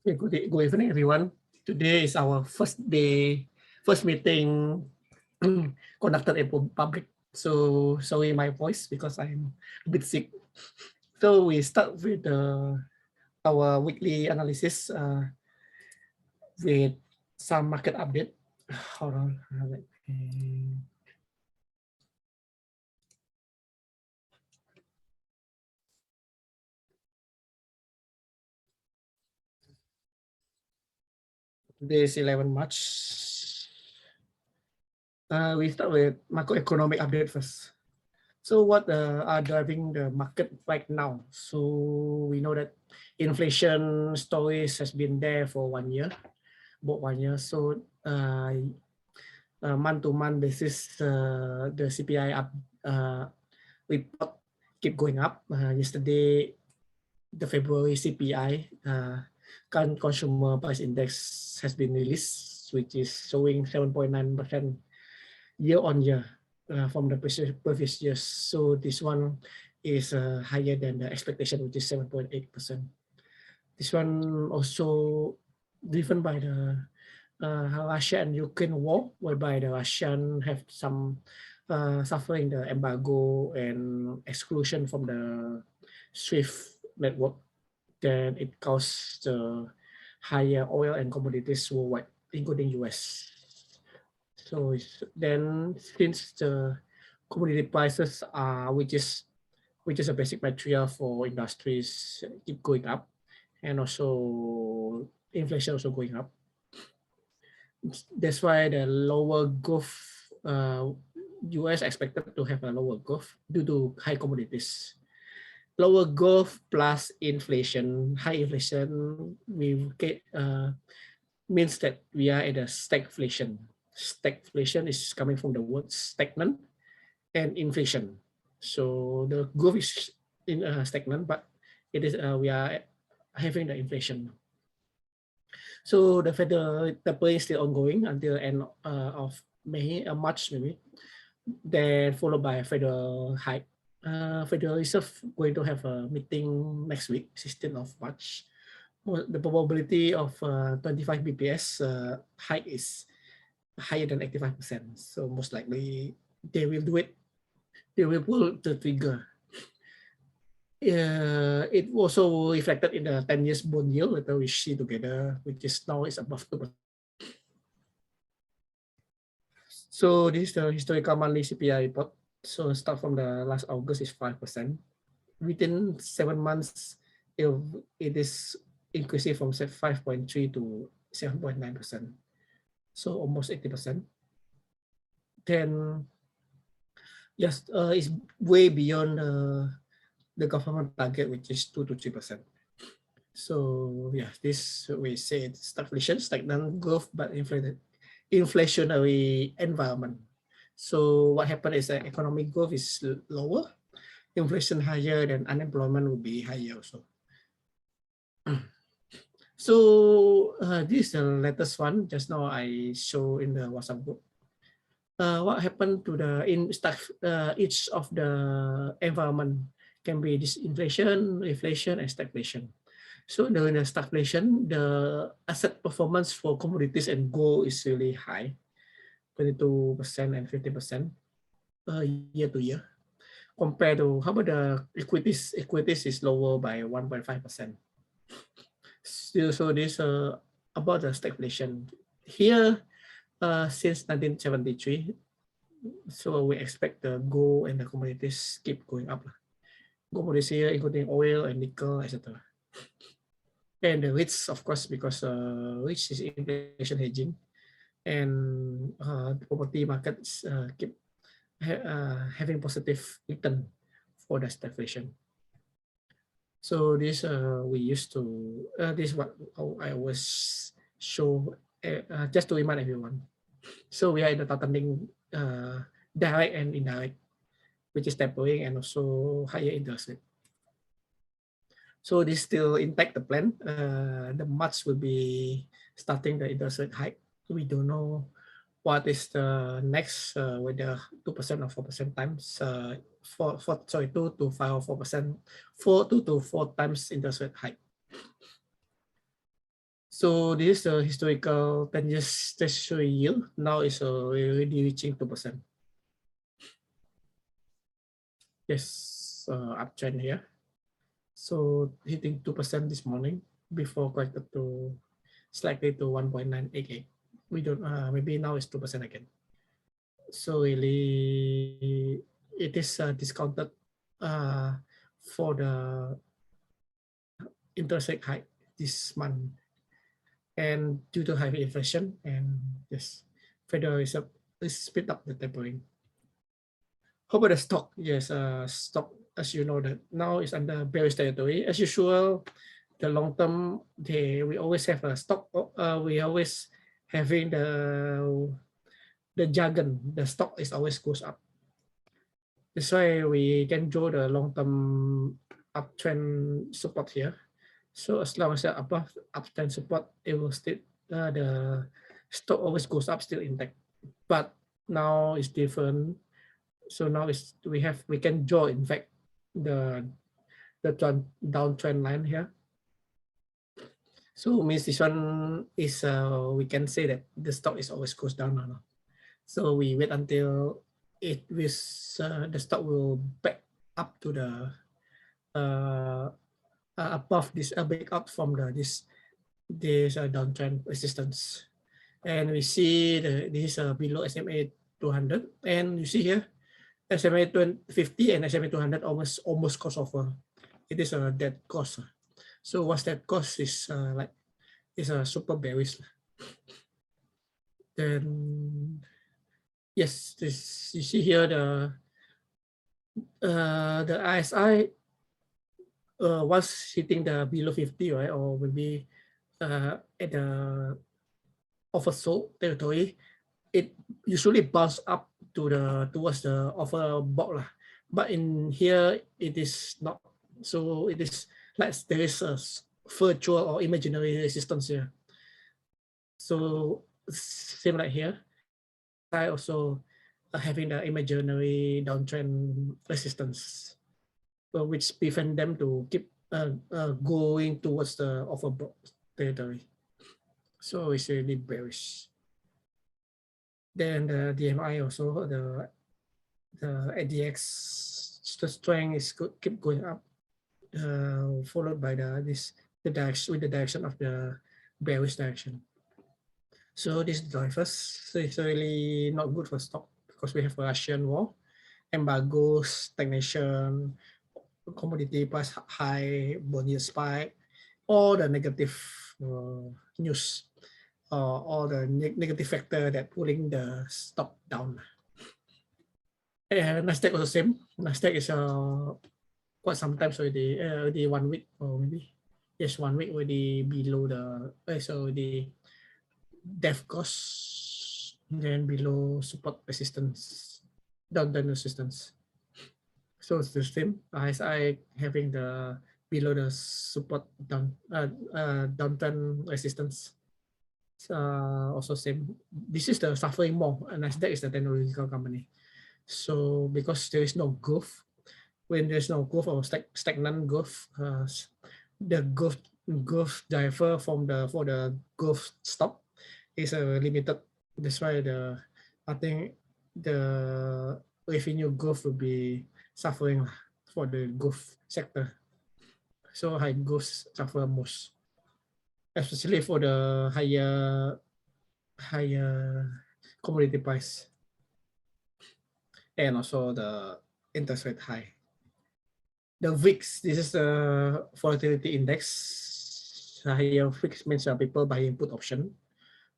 Okay, good evening, everyone. Today is our first meeting conducted in public. So sorry my voice because I'm a bit sick. So we start with our weekly analysis with some market update. Hold on. Today is 11 March. We start with macroeconomic update first. So what are driving the market right now? So we know that inflation stories has been there for 1 year, about 1 year. So month-to-month basis, the CPI report keep going up. Yesterday, the February CPI, current consumer price index has been released, which is showing 7.9% year on year from the previous years. So this one is higher than the expectation, which is 7.8%. This one also driven by the Russia and Ukraine war, whereby the Russian have some suffering the embargo and exclusion from the SWIFT network. Then it caused higher oil and commodities worldwide, including US. So then since the commodity prices are, which is a basic material for industries, keep going up, and also inflation also going up. That's why the lower growth, US expected to have a lower growth due to high commodities. Lower growth plus inflation, high inflation, we get means that we are at a stagflation. Stagflation is coming from the word stagnant and inflation. So the growth is in stagnant, but it is we are having the inflation. So the federal tapering is still ongoing until end of March maybe. Then followed by a federal hike. Federal Reserve going to have a meeting next week, 16th of March. The probability of 25 BPS hike is higher than 85%. So most likely they will do it. They will pull the trigger. It also reflected in the 10 years bond yield that we see together, which is now is above 2%. So this is the historical monthly CPI report. So start from the last August is 5%. Within 7 months, it is increasing from 5.3 to 7.9%. So almost 80%. Then yes, it's way beyond the government target, which is 2 to 3%. So yeah, this we say it's stagflation, stagnant growth, but inflationary environment. So what happened is that economic growth is lower, inflation higher, then unemployment will be higher also. So this is the latest one. Just now I show in the WhatsApp group. What happened to the each of the environment can be disinflation, inflation, and stagflation. So during the stagflation, the asset performance for commodities and gold is really high, 22% and 50% year to year. Compared to how about the equities? Equities is lower by 1.5%. Still, so this about the stagflation here since 1973. So we expect the gold and the commodities keep going up. Commodities here, including oil and nickel, etc. And the REITs, of course, because REITs is inflation hedging, and the property markets keep having positive return for the stagflation. So this we used to this is what I always show just to remind everyone. So we are in the tatanding direct and indirect, which is tapering and also higher interest rate. So this still intact the plan. The March will be starting the interest rate hike. We don't know what is the next, whether 2% or 4% times, 2 to 5 or 4%, 2 to 4 times interest rate hike. So this is the historical 10 years treasury yield. Now it's already reaching 2%. Yes, uptrend here. So hitting 2% this morning before corrected to slightly to 1.988. We don't, maybe now it's 2% again. So really, it is discounted for the interest rate hike this month, and due to high inflation, and yes, Federal Reserve is speed up the tapering. How about the stock? Yes, stock, as you know, that now is under bearish territory. As usual, the long term, we always have a stock. We always having the jargon. The stock is always goes up. That's why we can draw the long term uptrend support here. So as long as the above uptrend support, it will still the stock always goes up, still intact. But now it's different. So now we can draw, in fact, the downtrend line here. So means this one is we can say that the stock is always goes down now. So we wait until the stock will back up to the above this break out from this downtrend resistance, and we see this below SMA 200, and you see here SMA 50 and SMA 200 almost cross over. It is a dead cost. So what's that cost is is a super bearish. Then yes, this you see here the RSI once hitting the below 50, right, or maybe at the oversold territory, it usually bounce up to towards the overbought lah. But in here it is not. So it is like there is a virtual or imaginary resistance here. So same like here, I also having the imaginary downtrend resistance, which prevent them to keep going towards the overbought territory. So it's really bearish. Then the DMI also, the ADX, the strength is keep going up, followed by the direction of the bearish direction. So these drivers, so it's really not good for stock because we have a Russian war, embargo, stagnation, commodity price high, bond yield spike, all the negative news, all the negative factor that pulling the stock down. Nasdaq also same. Nasdaq is quite sometimes already 1 week, or maybe yes, 1 week already below the so the depth cost, then below support resistance, downtrend resistance. So it's the same. RSI having the below the support downtrend resistance. Also same. This is the suffering more, and Nasdaq is the technological company. So because there is no growth, when there's no growth or stagnant growth, the growth driver for the growth stock is limited. That's why I think the revenue growth will be suffering for the growth sector. So high growth suffer most, especially for the higher commodity price, and also the interest rate high. The VIX, this is the volatility index. Higher VIX means people buying put option,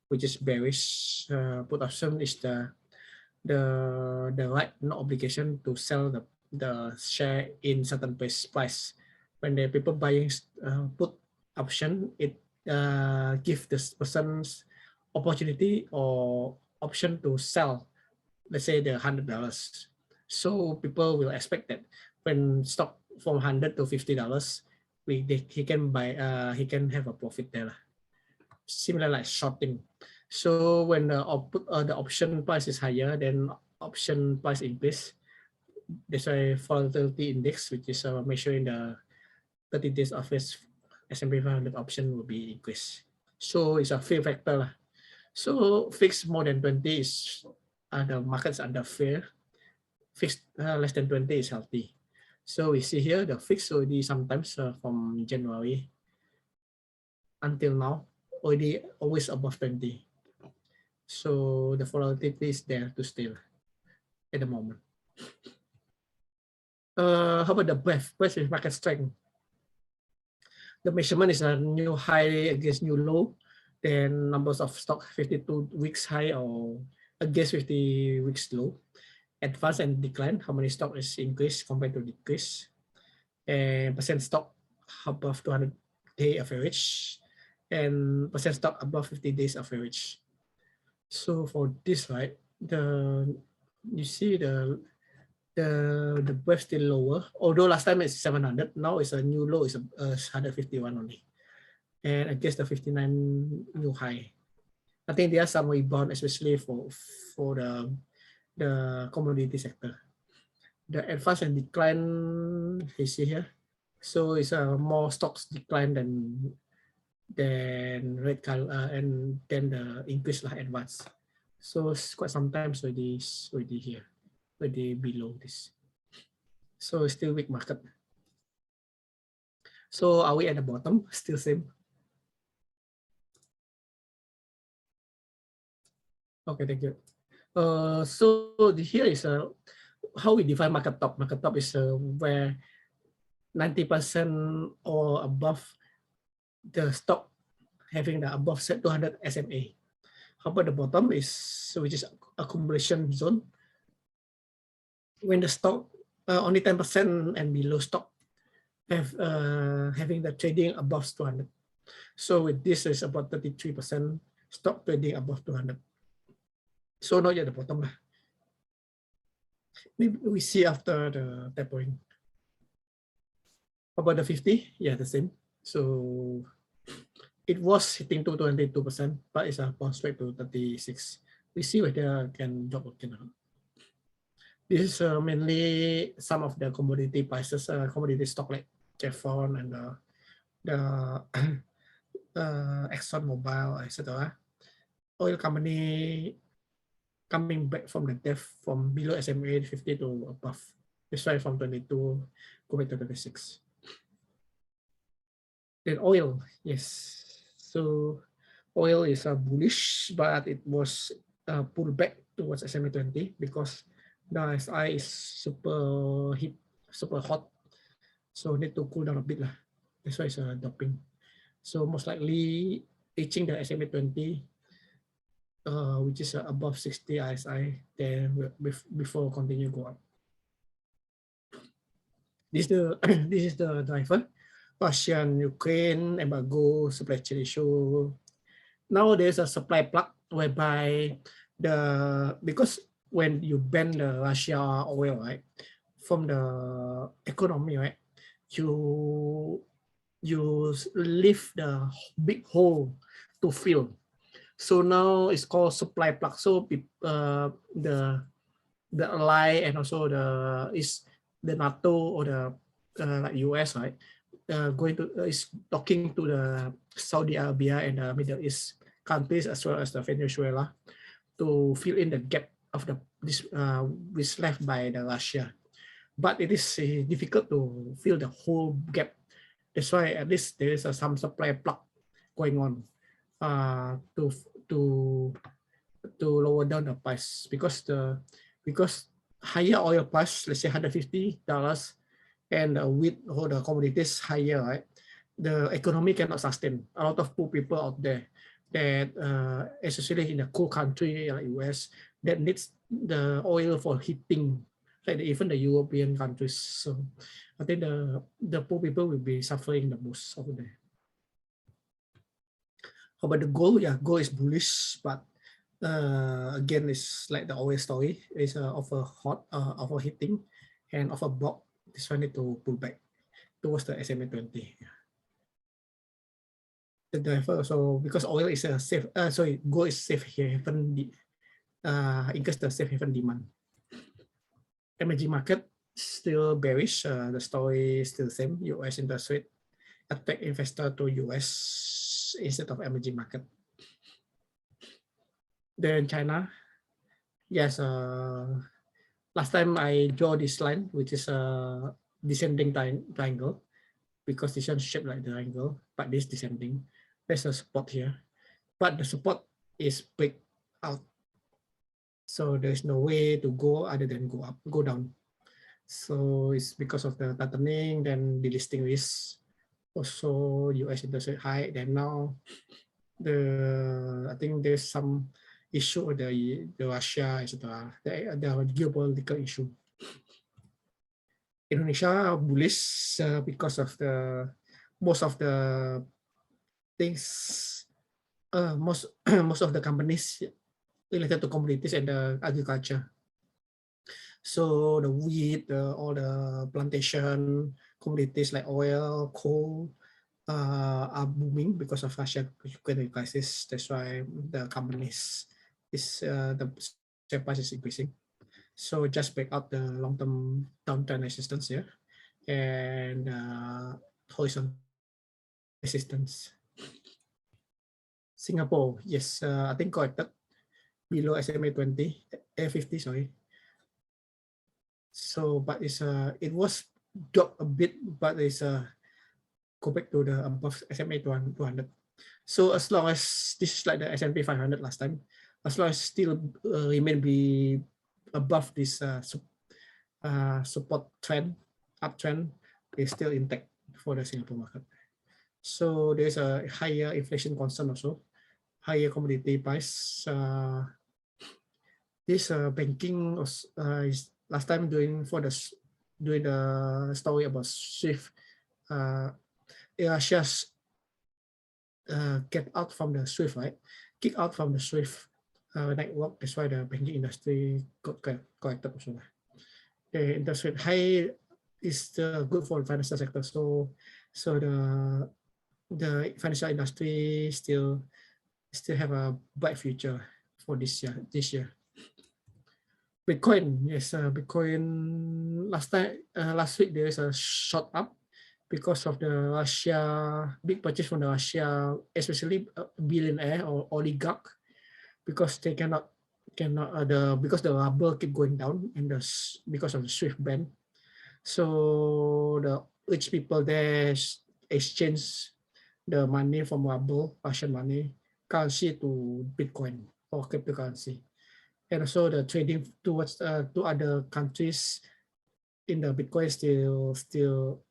which is bearish. Put option is the right, no obligation to sell the share in certain price. When the people buying put option, it give this person's opportunity or option to sell, let's say the $100. So people will expect that when stock from $100 to $50, he can buy, he can have a profit there. Similar like shorting. So when the option price is higher, then option price increase. That's why volatility index, which is measuring the 30 days average S&P 500 option, will be increased. So it's a fear factor. So fixed more than 20 is the market's under fear. Fixed less than 20 is healthy. So we see here the fixed already sometimes from January until now already always above 20. So the volatility is there to stay at the moment. How about the breadth? Breadth is market strength. The measurement is a new high against new low. Then numbers of stock 52 weeks high or against 50 weeks low. Advance and decline, how many stock is increased compared to decrease. And percent stock above 200-day average. And percent stock above 50 days average. So for this, right, you see the breadth still lower. Although last time it's 700, now it's a new low, it's 151 only. And against the 59 new high. I think there are some rebound, especially for the commodity sector. The advance and decline you see here. So it's more stocks decline than red color and then the increase like advance. So it's quite sometimes already here, already below this. So it's still weak market. So are we at the bottom? Still same. Okay, thank you. So here is how we define market top. Market top is where 90% or above the stock having the above 200 SMA. How about the bottom is which is accumulation zone. When the stock only 10% and below stock have having the trading above 200. So with this is about 33% stock trading above 200. So not yet the bottom. Maybe we see after the tapering. How about the 50? Yeah, the same. So it was hitting to 22%, but it's a bounce back to 36. We see whether it can drop or cannot. This is mainly some of the commodity prices, commodity stock like Chevron and the Exxon Mobil, etc. Oil company coming back from the depth from below SMA 50 to above. That's why from 22 go back to 26. Then oil, yes. So oil is bullish, but it was pulled back towards SMA 20 because the RSI is super heat, super hot. So need to cool down a bit lah. That's why it's dropping. So most likely reaching the SMA 20, which is above 60 RSI, then before continue go up. This is the driver. Russian, Ukraine, embargo, supply chain issue. Now there's a supply plug whereby because when you ban the Russia oil, right, from the economy, right, you leave the big hole to fill. So now it's called supply plug. So the ally and also the NATO or the like US, right, going to is talking to the Saudi Arabia and the Middle East countries as well as the Venezuela to fill in the gap of this which left by the Russia. But it is difficult to fill the whole gap. That's why at least there is some supply plug going on to lower down the price because higher oil price, let's say $150, and wheat or the commodities higher, right? The economy cannot sustain. A lot of poor people out there that, especially in a cool country like US, that needs the oil for heating, like even the European countries. So I think the poor people will be suffering the most over there. How about the gold? Yeah, gold is bullish, but again, it's like the oil story. It's overheating and overbought. This one need to pull back towards the SMA 20. The driver also because oil is a safe. Gold is safe haven. Increase the safe haven demand. Emerging market still bearish. The story is still the same. US interest rate attack investor to US instead of emerging market. Then China, yes, last time I draw this line, which is a descending triangle, because this one shaped like the triangle, but this descending. There's a support here, but the support is break out. So there's no way to go other than go down. So it's because of the tightening, then delisting risk, also US interest rate high. Then now I think there's some issue with the Russia, etc. The geopolitical issue. Indonesia bullish because of most of the things, most of the companies related to commodities and the agriculture. So the wheat, all the plantation commodities like oil, coal are booming because of Russia-Ukraine crisis. That's why the companies the share price is increasing. So just break out the long-term downtrend resistance here and horizontal resistance. Singapore, yes, I think corrected below SMA 20, 50, sorry. So, but it was dropped a bit, but it's go back to the above SMA 200. So as long as this is like the S&P 500 last time, as long as still remain above this support trend, uptrend, is still intact for the Singapore market. So there's a higher inflation concern also, higher commodity price. This banking is last time doing the story about SWIFT. Russia get out from the SWIFT, right? Kick out from the SWIFT network. That's why the banking industry got corrected also. The interest rate high is good for the financial sector. So the financial industry still have a bright future for this year. Bitcoin, yes, Bitcoin last week there is a shot up because of the Russia big purchase from the Russia, especially billionaire or oligarch, because they cannot because the ruble keep going down and because of the SWIFT ban. So the rich people there exchange the money from ruble, Russian money, currency to Bitcoin or cryptocurrency. And also the trading towards to other countries in the Bitcoin still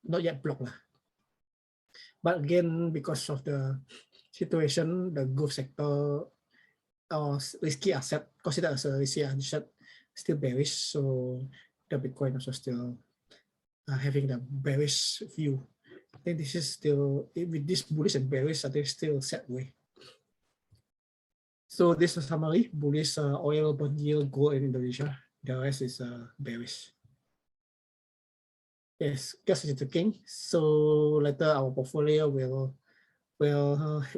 not yet blocked. But again, because of the situation, the growth sector or risky asset, considered as a risky asset, still bearish. So the Bitcoin also still having the bearish view. I think this is still, with this bullish and bearish, I think still set way. So this is a summary: bullish oil, bond yield, gold in Indonesia. The rest is bearish. Yes, gas is the king. So later our portfolio will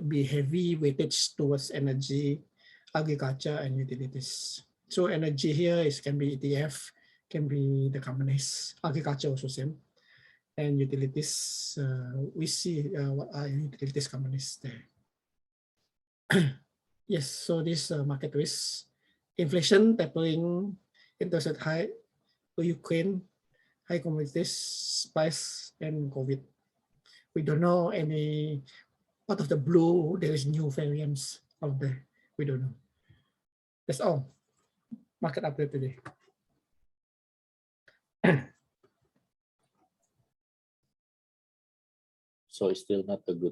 be heavy weightage towards energy, agriculture, and utilities. So energy here can be ETF, can be the companies. Agriculture also same, and utilities. We see what are utilities companies there. Yes, so this market risk, inflation tapering, interest rate high, Ukraine, high commodities price, and COVID. We don't know any, out of the blue, there is new variants out there. We don't know. That's all. Market update today. So it's still not a good